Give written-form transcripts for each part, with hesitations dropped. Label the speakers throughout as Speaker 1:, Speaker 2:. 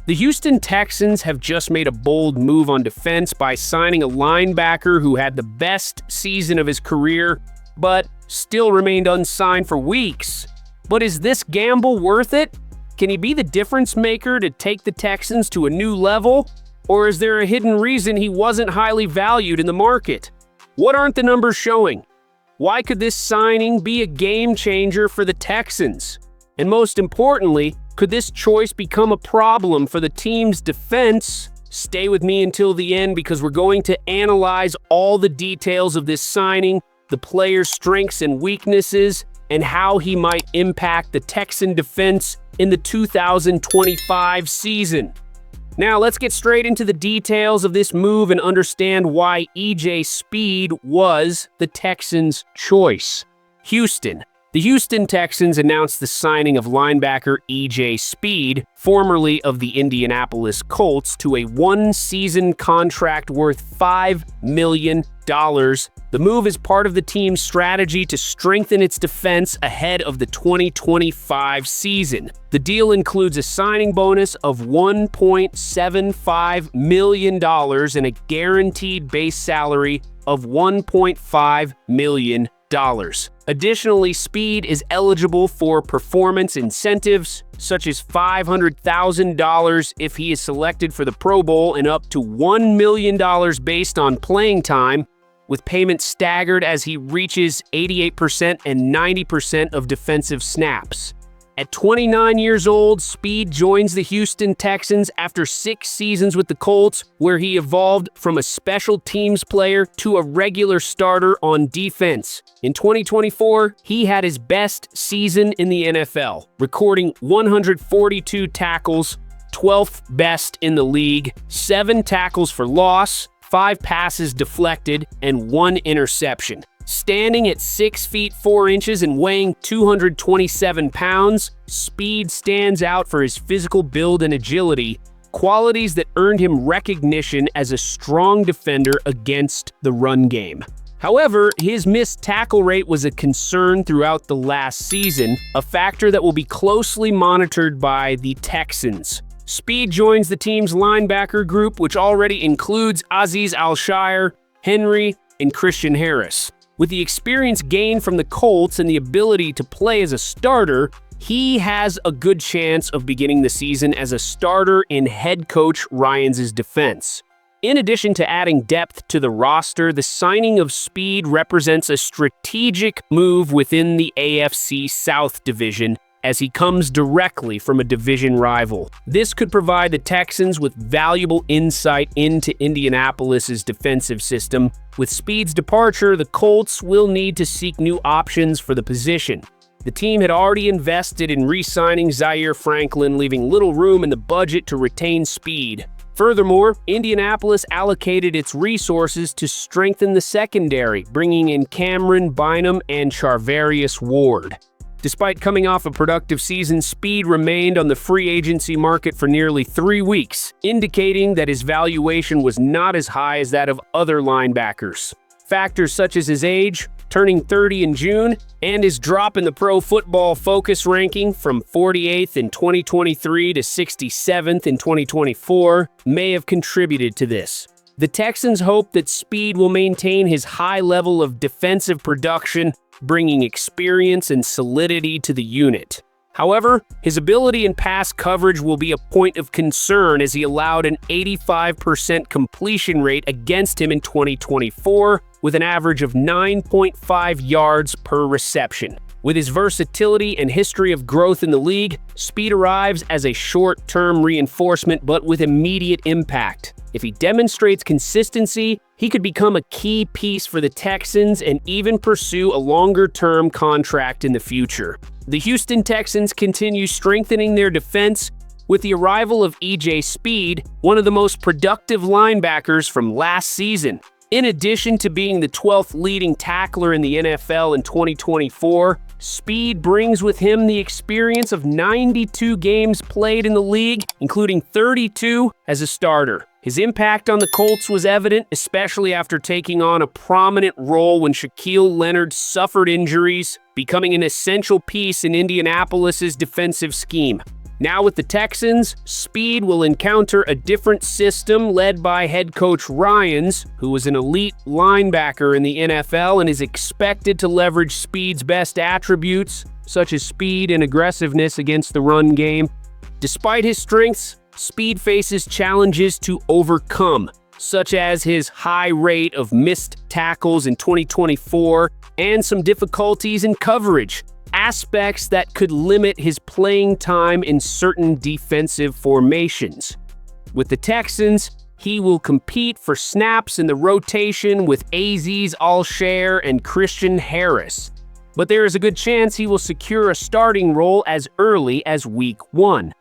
Speaker 1: The Houston Texans have just made a bold move on defense by signing a linebacker who had the best season of his career, but still remained unsigned for weeks. But is this gamble worth it? Can he be the difference maker to take the Texans to a new level? Or is there a hidden reason he wasn't highly valued in the market? What aren't the numbers showing? Why could this signing be a game changer for the Texans? And most importantly, could this choice become a problem for the team's defense? Stay with me until the end because we're going to analyze all the details of this signing, the player's strengths and weaknesses, and how he might impact the Texan defense in the 2025 season. Now, let's get straight into the details of this move and understand why E.J. Speed was the Texans' choice. Houston. The Houston Texans announced the signing of linebacker E.J. Speed, formerly of the Indianapolis Colts, to a one-season contract worth $5 million. The move is part of the team's strategy to strengthen its defense ahead of the 2025 season. The deal includes a signing bonus of $1.75 million and a guaranteed base salary of $1.5 million. Additionally, Speed is eligible for performance incentives, such as $500,000 if he is selected for the Pro Bowl and up to $1 million based on playing time, with payments staggered as he reaches 88% and 90% of defensive snaps. At 29 years old, Speed joins the Houston Texans after 6 seasons with the Colts, where he evolved from a special teams player to a regular starter on defense. In 2024, he had his best season in the NFL, recording 142 tackles, 12th best in the league, 7 tackles for loss, 5 passes deflected, and 1 interception. Standing at 6 feet 4 inches and weighing 227 pounds, Speed stands out for his physical build and agility, qualities that earned him recognition as a strong defender against the run game. However, his missed tackle rate was a concern throughout the last season, a factor that will be closely monitored by the Texans. Speed joins the team's linebacker group, which already includes Azeez Al-Shaair, Henry, and Christian Harris. With the experience gained from the Colts and the ability to play as a starter, he has a good chance of beginning the season as a starter in head coach Ryans' defense. In addition to adding depth to the roster, the signing of Speed represents a strategic move within the AFC South division, as he comes directly from a division rival. This could provide the Texans with valuable insight into Indianapolis's defensive system. With Speed's departure, the Colts will need to seek new options for the position. The team had already invested in re-signing Zaire Franklin, leaving little room in the budget to retain Speed. Furthermore, Indianapolis allocated its resources to strengthen the secondary, bringing in Cameron Bynum and Charvarius Ward. Despite coming off a productive season, Speed remained on the free agency market for nearly 3 weeks, indicating that his valuation was not as high as that of other linebackers. Factors such as his age, turning 30 in June, and his drop in the Pro Football Focus ranking from 48th in 2023 to 67th in 2024 may have contributed to this. The Texans hope that Speed will maintain his high level of defensive production, bringing experience and solidity to the unit. However, his ability in pass coverage will be a point of concern as he allowed an 85% completion rate against him in 2024, with an average of 9.5 yards per reception. With his versatility and history of growth in the league, Speed arrives as a short-term reinforcement but with immediate impact. If he demonstrates consistency, he could become a key piece for the Texans and even pursue a longer-term contract in the future. The Houston Texans continue strengthening their defense with the arrival of E.J. Speed, one of the most productive linebackers from last season. In addition to being the 12th leading tackler in the NFL in 2024, Speed brings with him the experience of 92 games played in the league, including 32 as a starter. His impact on the Colts was evident, especially after taking on a prominent role when Shaquille Leonard suffered injuries, becoming an essential piece in Indianapolis's defensive scheme. Now with the Texans, Speed will encounter a different system led by head coach Ryans, who is an elite linebacker in the NFL and is expected to leverage Speed's best attributes, such as speed and aggressiveness against the run game. Despite his strengths, Speed faces challenges to overcome, such as his high rate of missed tackles in 2024 and some difficulties in coverage, aspects that could limit his playing time in certain defensive formations. With the Texans, he will compete for snaps in the rotation with Azeez Al-Shaair and Christian Harris, but there is a good chance he will secure a starting role as early as Week 1.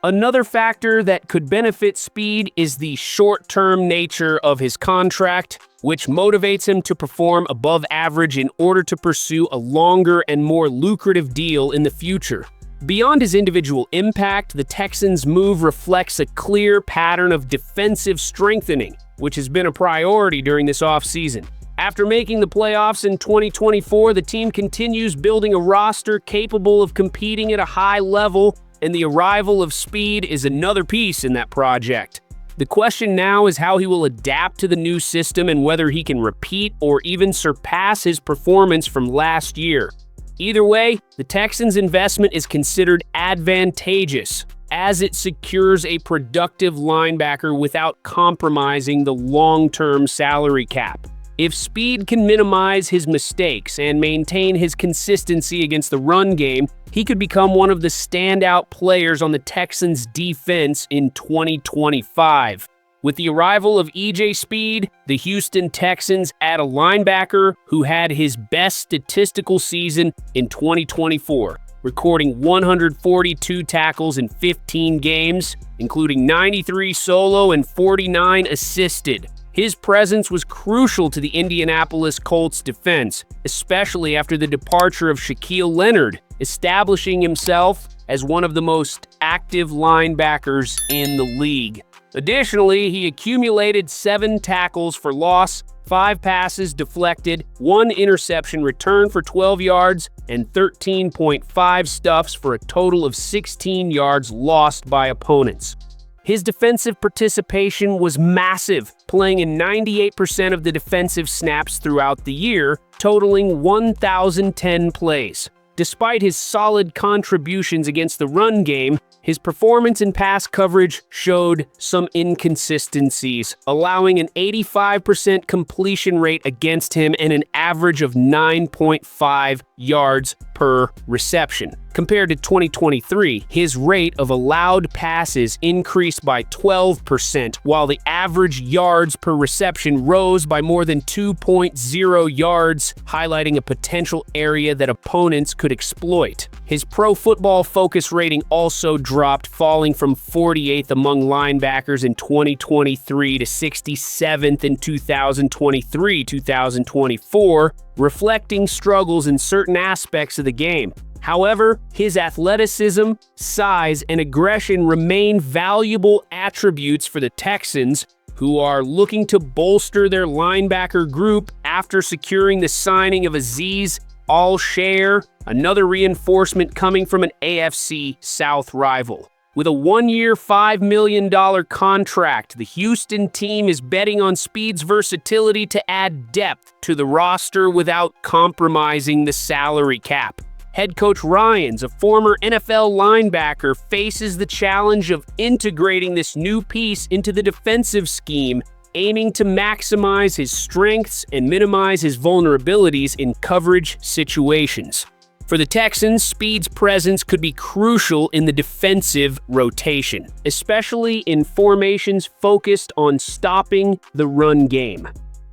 Speaker 1: Another factor that could benefit Speed is the short-term nature of his contract, which motivates him to perform above average in order to pursue a longer and more lucrative deal in the future. Beyond his individual impact, the Texans' move reflects a clear pattern of defensive strengthening, which has been a priority during this offseason. After making the playoffs in 2024, the team continues building a roster capable of competing at a high level, and the arrival of Speed is another piece in that project. The question now is how he will adapt to the new system and whether he can repeat or even surpass his performance from last year. Either way, the Texans' investment is considered advantageous, as it secures a productive linebacker without compromising the long-term salary cap. If Speed can minimize his mistakes and maintain his consistency against the run game, he could become one of the standout players on the Texans' defense in 2025. With the arrival of E.J. Speed, the Houston Texans add a linebacker who had his best statistical season in 2024, recording 142 tackles in 15 games, including 93 solo and 49 assisted. His presence was crucial to the Indianapolis Colts defense, especially after the departure of Shaquille Leonard, establishing himself as one of the most active linebackers in the league. Additionally, he accumulated 7 tackles for loss, 5 passes deflected, 1 interception returned for 12 yards, and 13.5 stuffs for a total of 16 yards lost by opponents. His defensive participation was massive, playing in 98% of the defensive snaps throughout the year, totaling 1,010 plays. Despite his solid contributions against the run game, his performance in pass coverage showed some inconsistencies, allowing an 85% completion rate against him and an average of 9.5 yards per reception. Compared to 2023, his rate of allowed passes increased by 12%, while the average yards per reception rose by more than 2.0 yards, highlighting a potential area that opponents could exploit. His Pro Football Focus rating also dropped, falling from 48th among linebackers in 2023 to 67th in 2023-2024, reflecting struggles in certain aspects of the game. However, his athleticism, size, and aggression remain valuable attributes for the Texans, who are looking to bolster their linebacker group after securing the signing of Azeez Al-Shaair, another reinforcement coming from an AFC South rival. With a 1-year, $5 million contract, the Houston team is betting on Speed's versatility to add depth to the roster without compromising the salary cap. Head coach Ryans, a former NFL linebacker, faces the challenge of integrating this new piece into the defensive scheme, aiming to maximize his strengths and minimize his vulnerabilities in coverage situations. For the Texans, Speed's presence could be crucial in the defensive rotation, especially in formations focused on stopping the run game.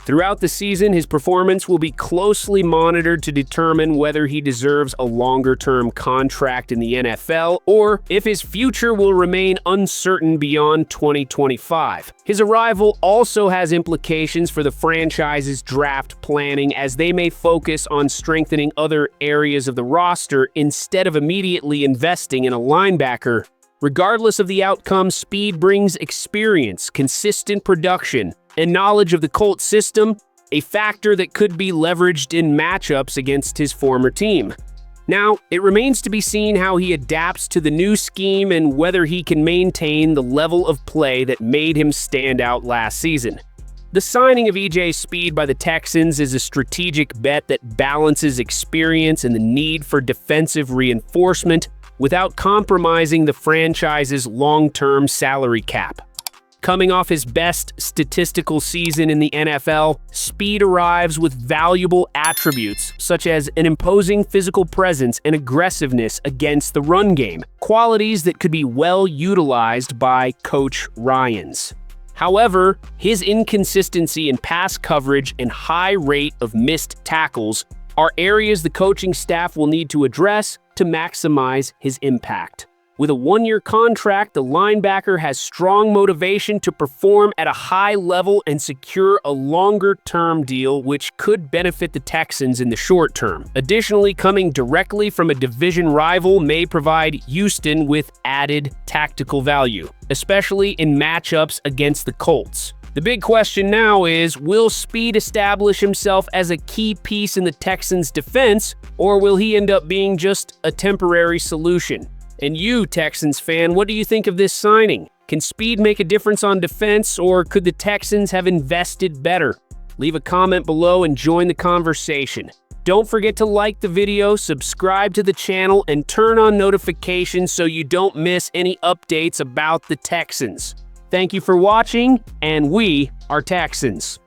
Speaker 1: Throughout the season, his performance will be closely monitored to determine whether he deserves a longer-term contract in the NFL or if his future will remain uncertain beyond 2025. His arrival also has implications for the franchise's draft planning, as they may focus on strengthening other areas of the roster instead of immediately investing in a linebacker. Regardless of the outcome, Speed brings experience, consistent production, and knowledge of the Colts system, a factor that could be leveraged in matchups against his former team. Now, it remains to be seen how he adapts to the new scheme and whether he can maintain the level of play that made him stand out last season. The signing of E.J. Speed by the Texans is a strategic bet that balances experience and the need for defensive reinforcement without compromising the franchise's long-term salary cap. Coming off his best statistical season in the NFL, Speed arrives with valuable attributes such as an imposing physical presence and aggressiveness against the run game, qualities that could be well utilized by Coach Ryans. However, his inconsistency in pass coverage and high rate of missed tackles are areas the coaching staff will need to address to maximize his impact. With a one-year contract, the linebacker has strong motivation to perform at a high level and secure a longer-term deal, which could benefit the Texans in the short term. Additionally, coming directly from a division rival may provide Houston with added tactical value, especially in matchups against the Colts. The big question now is, will Speed establish himself as a key piece in the Texans' defense, or will he end up being just a temporary solution? And you, Texans fan, what do you think of this signing? Can Speed make a difference on defense, or could the Texans have invested better? Leave a comment below and join the conversation. Don't forget to like the video, subscribe to the channel, and turn on notifications so you don't miss any updates about the Texans. Thank you for watching, and we are Texans.